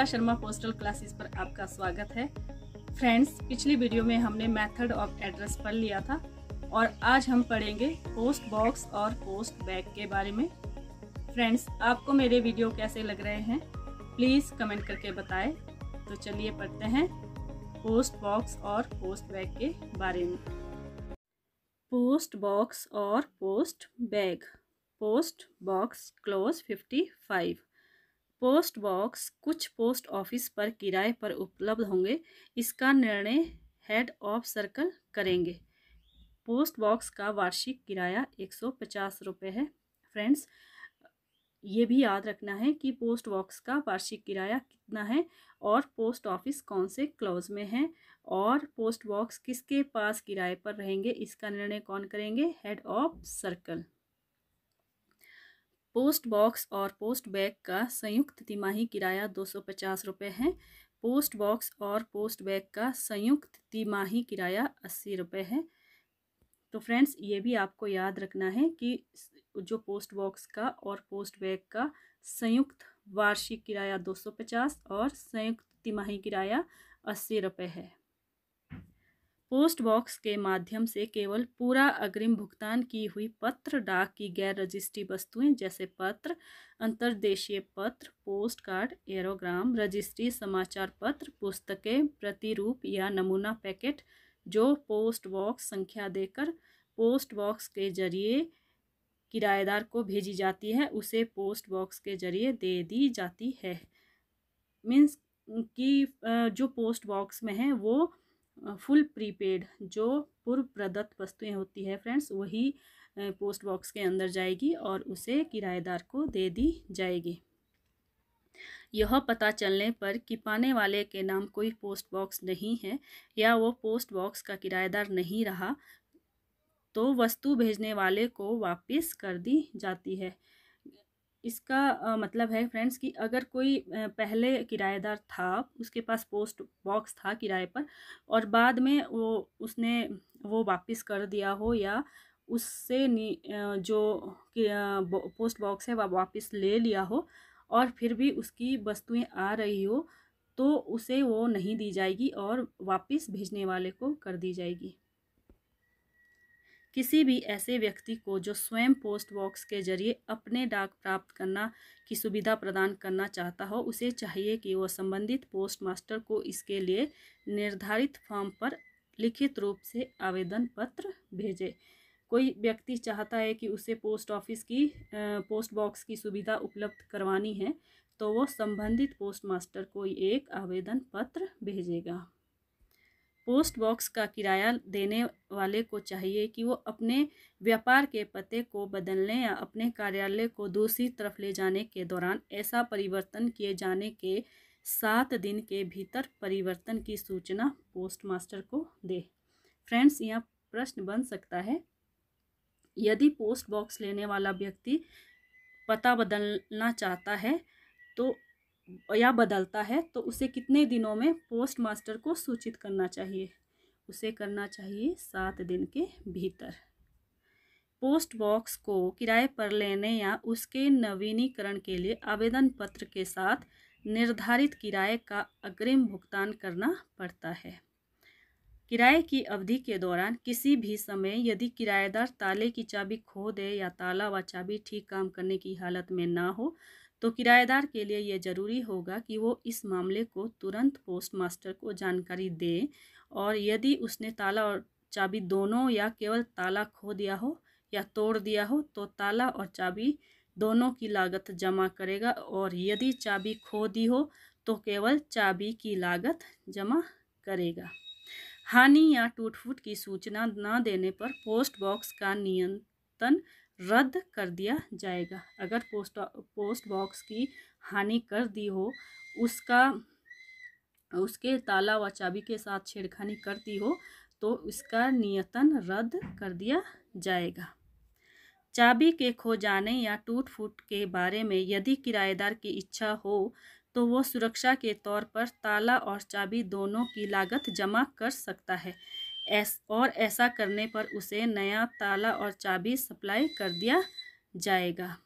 Sharma postal classes पर आपका स्वागत है। फ्रेंड्स, पिछली वीडियो में हमने मेथड ऑफ एड्रेस पढ़ लिया था और आज हम पढ़ेंगे पोस्ट बॉक्स और पोस्ट बैग के बारे में। फ्रेंड्स, आपको मेरे वीडियो कैसे लग रहे हैं प्लीज़ कमेंट करके बताएं। तो चलिए पढ़ते हैं पोस्ट बॉक्स और पोस्ट बैग के बारे में। पोस्ट बॉक्स और post bag. Post box close 55। Post box कुछ पोस्ट ऑफिस पर किराए पर उपलब्ध होंगे। इसका निर्णय हेड ऑफ सर्कल करेंगे। पोस्ट बॉक्स का वार्षिक किराया 150 रुपये है। फ्रेंड्स, ये भी याद रखना है कि पोस्ट बॉक्स का वार्षिक किराया कितना है और पोस्ट ऑफिस कौन से क्लोज में है और पोस्ट बॉक्स किसके पास किराए पर रहेंगे, इसका निर्णय कौन करेंगे, head of circle. Post box और पोस्ट बैग का संयुक्त तिमाही किराया 250 रुपये है। पोस्ट बॉक्स और पोस्ट बैग का संयुक्त तिमाही किराया 80 रुपये है। तो फ्रेंड्स, ये भी आपको याद रखना है कि जो पोस्ट बॉक्स का और पोस्ट बैग का संयुक्त वार्षिक किराया 250 और संयुक्त तिमाही किराया 80 रुपये है। पोस्ट बॉक्स के माध्यम से केवल पूरा अग्रिम भुगतान की हुई पत्र, डाक की गैर रजिस्ट्री वस्तुएं जैसे पत्र, अंतर्देशीय पत्र, पोस्ट कार्ड, एरोग्राम, रजिस्ट्री समाचार पत्र, पुस्तकें, प्रतिरूप या नमूना पैकेट जो पोस्ट बॉक्स संख्या देकर पोस्ट बॉक्स के जरिए किराएदार को भेजी जाती है, उसे पोस्ट बॉक्स के जरिए दे दी जाती है। मीन्स कि जो पोस्ट बॉक्स में है वो फुल प्रीपेड जो पूर्व प्रदत्त वस्तुएं होती है फ्रेंड्स, वही पोस्ट बॉक्स के अंदर जाएगी और उसे किराएदार को दे दी जाएगी। यह पता चलने पर कि पाने वाले के नाम कोई पोस्ट बॉक्स नहीं है या वो पोस्ट बॉक्स का किराएदार नहीं रहा तो वस्तु भेजने वाले को वापस कर दी जाती है। इसका मतलब है फ्रेंड्स कि अगर कोई पहले किराएदार था, उसके पास पोस्ट बॉक्स था किराए पर और बाद में उसने वो वापस कर दिया हो या उससे जो पोस्ट बॉक्स है वह वापस ले लिया हो और फिर भी उसकी वस्तुएं आ रही हो तो उसे वो नहीं दी जाएगी और वापस भेजने वाले को कर दी जाएगी। किसी भी ऐसे व्यक्ति को जो स्वयं पोस्ट बॉक्स के जरिए अपने डाक प्राप्त करना की सुविधा प्रदान करना चाहता हो, उसे चाहिए कि वह संबंधित पोस्ट मास्टर को इसके लिए निर्धारित फॉर्म पर लिखित रूप से आवेदन पत्र भेजे। कोई व्यक्ति चाहता है कि उसे पोस्ट ऑफिस की पोस्ट बॉक्स की सुविधा उपलब्ध करवानी है तो वो संबंधित पोस्ट मास्टर को एक आवेदन पत्र भेजेगा। पोस्ट बॉक्स का किराया देने वाले को चाहिए कि वो अपने व्यापार के पते को बदलने या अपने कार्यालय को दूसरी तरफ ले जाने के दौरान ऐसा परिवर्तन किए जाने के 7 दिन के भीतर परिवर्तन की सूचना पोस्ट मास्टर को दे। फ्रेंड्स, यहाँ प्रश्न बन सकता है, यदि पोस्ट बॉक्स लेने वाला व्यक्ति पता बदलना चाहता है तो या बदलता है तो उसे कितने दिनों में पोस्ट मास्टर को सूचित करना चाहिए? उसे करना चाहिए 7 दिन के भीतर। पोस्ट बॉक्स को किराए पर लेने या उसके नवीनीकरण के लिए आवेदन पत्र के साथ निर्धारित किराए का अग्रिम भुगतान करना पड़ता है। किराए की अवधि के दौरान किसी भी समय यदि किराएदार ताले की चाबी खो दे या ताला व चाबी ठीक काम करने की हालत में ना हो तो किराएदार के लिए यह ज़रूरी होगा कि वो इस मामले को तुरंत पोस्ट मास्टर को जानकारी दे और यदि उसने ताला और चाबी दोनों या केवल ताला खो दिया हो या तोड़ दिया हो तो ताला और चाबी दोनों की लागत जमा करेगा और यदि चाबी खो दी हो तो केवल चाबी की लागत जमा करेगा। हानि या टूट फूट की सूचना न देने पर पोस्ट बॉक्स का नियंत्रण रद्द कर दिया जाएगा। अगर पोस्ट बॉक्स की हानि कर दी हो, उसके ताला व चाबी के साथ छेड़खानी कर दी हो तो इसका नियंत्रण रद्द कर दिया जाएगा। चाबी के खो जाने या टूट फूट के बारे में यदि किराएदार की इच्छा हो तो वो सुरक्षा के तौर पर ताला और चाबी दोनों की लागत जमा कर सकता है और ऐसा करने पर उसे नया ताला और चाबी सप्लाई कर दिया जाएगा।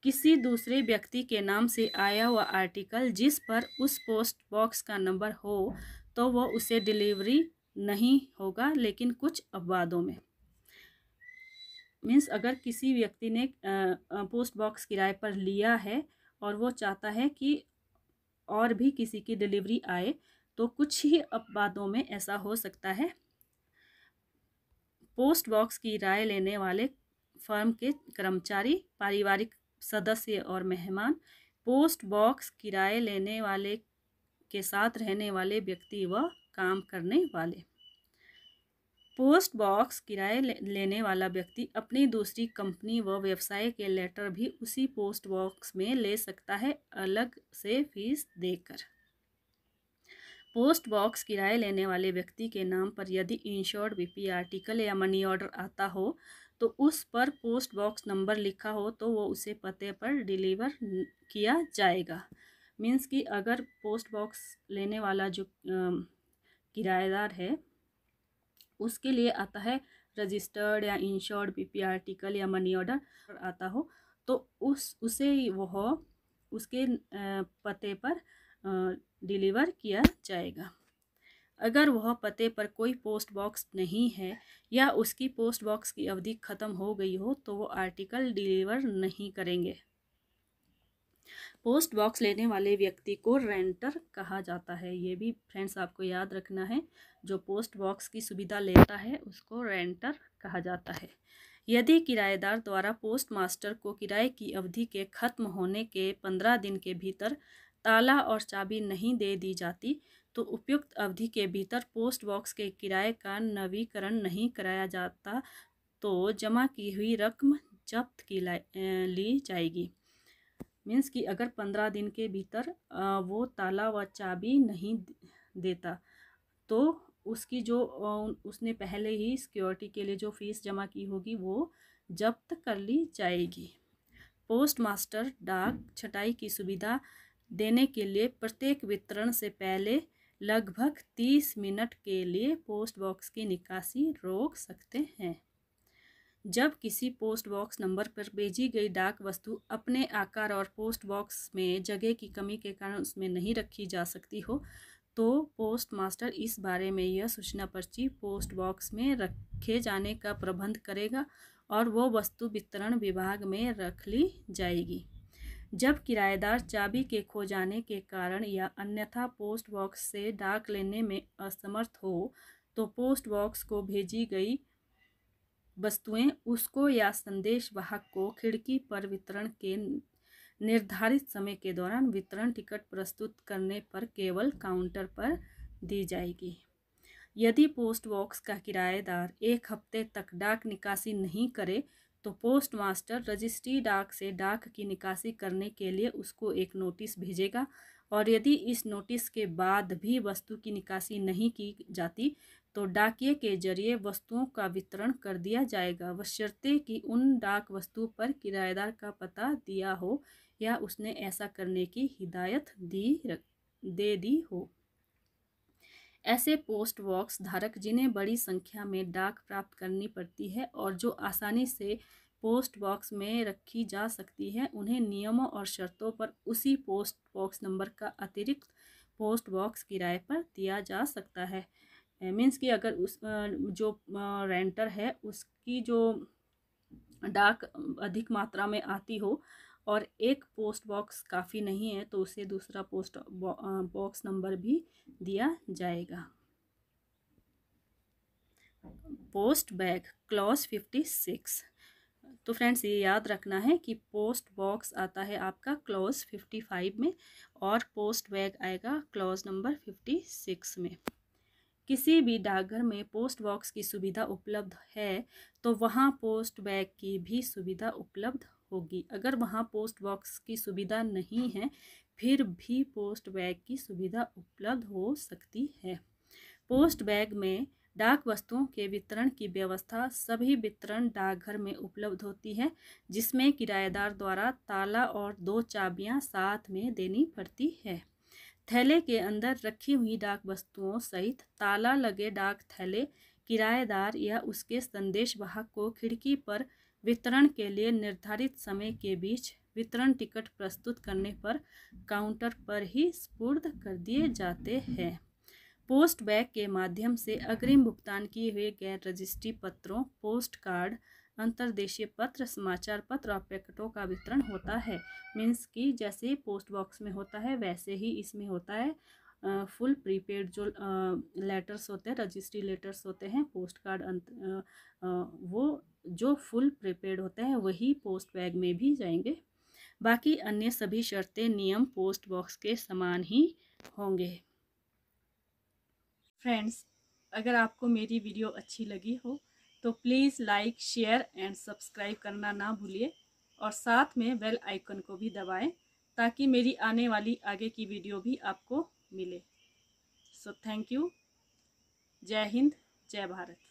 किसी दूसरे व्यक्ति के नाम से आया हुआ आर्टिकल जिस पर उस पोस्ट बॉक्स का नंबर हो तो वह उसे डिलीवरी नहीं होगा, लेकिन कुछ अपवादों में। मीन्स अगर किसी व्यक्ति ने पोस्ट बॉक्स किराए पर लिया है और वो चाहता है कि और भी किसी की डिलीवरी आए, तो कुछ ही अपवादों में ऐसा हो सकता है। पोस्ट बॉक्स की राय लेने वाले फर्म के कर्मचारी, पारिवारिक सदस्य और मेहमान, पोस्ट बॉक्स किराए लेने वाले के साथ रहने वाले व्यक्ति व काम करने वाले। पोस्ट बॉक्स किराए लेने वाला व्यक्ति अपनी दूसरी कंपनी व व्यवसाय के लेटर भी उसी पोस्ट बॉक्स में ले सकता है, अलग से फीस देकर। पोस्ट बॉक्स किराए लेने वाले व्यक्ति के नाम पर यदि इंश्योर्ड बीपी आर्टिकल या मनी ऑर्डर आता हो तो उस पर पोस्ट बॉक्स नंबर लिखा हो तो वो उसे पते पर डिलीवर किया जाएगा। मीन्स कि अगर पोस्ट बॉक्स लेने वाला जो किराएदार है उसके लिए आता है रजिस्टर्ड या इंश्योर्ड बीपी आर्टिकल या मनी ऑर्डर आता हो तो उसे वह उसके पते पर डिलीवर किया जाएगा। अगर वह पते पर कोई पोस्ट बॉक्स नहीं है या उसकी पोस्ट बॉक्स की अवधि ख़त्म हो गई हो तो वो आर्टिकल डिलीवर नहीं करेंगे। पोस्ट बॉक्स लेने वाले व्यक्ति को रेंटर कहा जाता है। ये भी फ्रेंड्स आपको याद रखना है, जो पोस्ट बॉक्स की सुविधा लेता है उसको रेंटर कहा जाता है। यदि किराएदार द्वारा पोस्ट मास्टर को किराए की अवधि के खत्म होने के 15 दिन के भीतर ताला और चाबी नहीं दे दी जाती तो उपयुक्त अवधि के भीतर पोस्ट बॉक्स के किराए का नवीकरण नहीं कराया जाता तो जमा की हुई रकम जब्त की ली जाएगी। मीन्स कि अगर 15 दिन के भीतर वो ताला व चाबी नहीं देता तो उसकी जो उसने पहले ही सिक्योरिटी के लिए जो फीस जमा की होगी वो जब्त कर ली जाएगी। पोस्ट मास्टर डाक छटाई की सुविधा देने के लिए प्रत्येक वितरण से पहले लगभग 30 मिनट के लिए पोस्ट बॉक्स की निकासी रोक सकते हैं। जब किसी पोस्ट बॉक्स नंबर पर भेजी गई डाक वस्तु अपने आकार और पोस्ट बॉक्स में जगह की कमी के कारण उसमें नहीं रखी जा सकती हो तो पोस्ट मास्टर इस बारे में यह सूचना पर्ची पोस्ट बॉक्स में रखे जाने का प्रबंध करेगा और वो वस्तु वितरण विभाग में रख ली जाएगी। जब किराएदार चाबी के खो जाने के कारण या अन्यथा पोस्ट बॉक्स से डाक लेने में असमर्थ हो तो पोस्ट बॉक्स को भेजी गई वस्तुएं उसको या संदेश वाहक को खिड़की पर वितरण के निर्धारित समय के दौरान वितरण टिकट प्रस्तुत करने पर केवल काउंटर पर दी जाएगी। यदि पोस्ट बॉक्स का किराएदार 1 हफ्ते तक डाक निकासी नहीं करे तो पोस्ट मास्टर रजिस्ट्री डाक से डाक की निकासी करने के लिए उसको एक नोटिस भेजेगा और यदि इस नोटिस के बाद भी वस्तु की निकासी नहीं की जाती तो डाकिये के जरिए वस्तुओं का वितरण कर दिया जाएगा, बशर्ते कि उन डाक वस्तु पर किराएदार का पता दिया हो या उसने ऐसा करने की हिदायत दे दी हो। ऐसे पोस्ट बॉक्स धारक जिन्हें बड़ी संख्या में डाक प्राप्त करनी पड़ती है और जो आसानी से पोस्ट बॉक्स में रखी जा सकती है उन्हें नियमों और शर्तों पर उसी पोस्ट बॉक्स नंबर का अतिरिक्त पोस्ट बॉक्स किराए पर दिया जा सकता है। मीन्स कि अगर उस जो रेंटर है उसकी जो डाक अधिक मात्रा में आती हो और एक पोस्ट बॉक्स काफ़ी नहीं है तो उसे दूसरा पोस्ट बॉक्स नंबर भी दिया जाएगा। Post bag clause 56। तो फ्रेंड्स ये याद रखना है कि पोस्ट बॉक्स आता है आपका क्लॉज 55 में और पोस्ट बैग आएगा क्लॉज नंबर 56 में। किसी भी डाकघर में पोस्ट बॉक्स की सुविधा उपलब्ध है तो वहाँ पोस्ट बैग की भी सुविधा उपलब्ध होगी। अगर वहाँ पोस्ट बॉक्स की सुविधा नहीं है फिर भी पोस्ट बैग की सुविधा उपलब्ध हो सकती है। पोस्ट बैग में डाक वस्तुओं के वितरण की व्यवस्था सभी वितरण डाकघर में उपलब्ध होती है, जिसमें किराएदार द्वारा ताला और 2 चाबियां साथ में देनी पड़ती है। थैले के अंदर रखी हुई डाक वस्तुओं सहित ताला लगे डाक थैले किराएदार या उसके संदेश वाहक को खिड़की पर वितरण के लिए निर्धारित समय के बीच वितरण टिकट प्रस्तुत करने पर काउंटर पर ही सुपुर्द कर दिए जाते हैं। पोस्ट बैग के माध्यम से अग्रिम भुगतान किए हुए गैर रजिस्ट्री पत्रों, पोस्ट कार्ड, अंतर्देशीय पत्र, समाचार पत्र और पैकेटों का वितरण होता है। मीन्स कि जैसे पोस्ट बॉक्स में होता है वैसे ही इसमें होता है। फुल प्रीपेड जो लेटर्स होते हैं, रजिस्ट्री लेटर्स होते हैं, पोस्ट कार्ड वो जो फुल प्रीपेड होते हैं वही पोस्ट बैग में भी जाएंगे। बाकी अन्य सभी शर्तें, नियम पोस्ट बॉक्स के समान ही होंगे। फ्रेंड्स, अगर आपको मेरी वीडियो अच्छी लगी हो तो please like, share and subscribe करना ना भूलिए और साथ में बेल आइकन को भी दबाएं ताकि मेरी आने वाली आगे की वीडियो भी आपको मिले। So thank you. जय हिंद, जय भारत।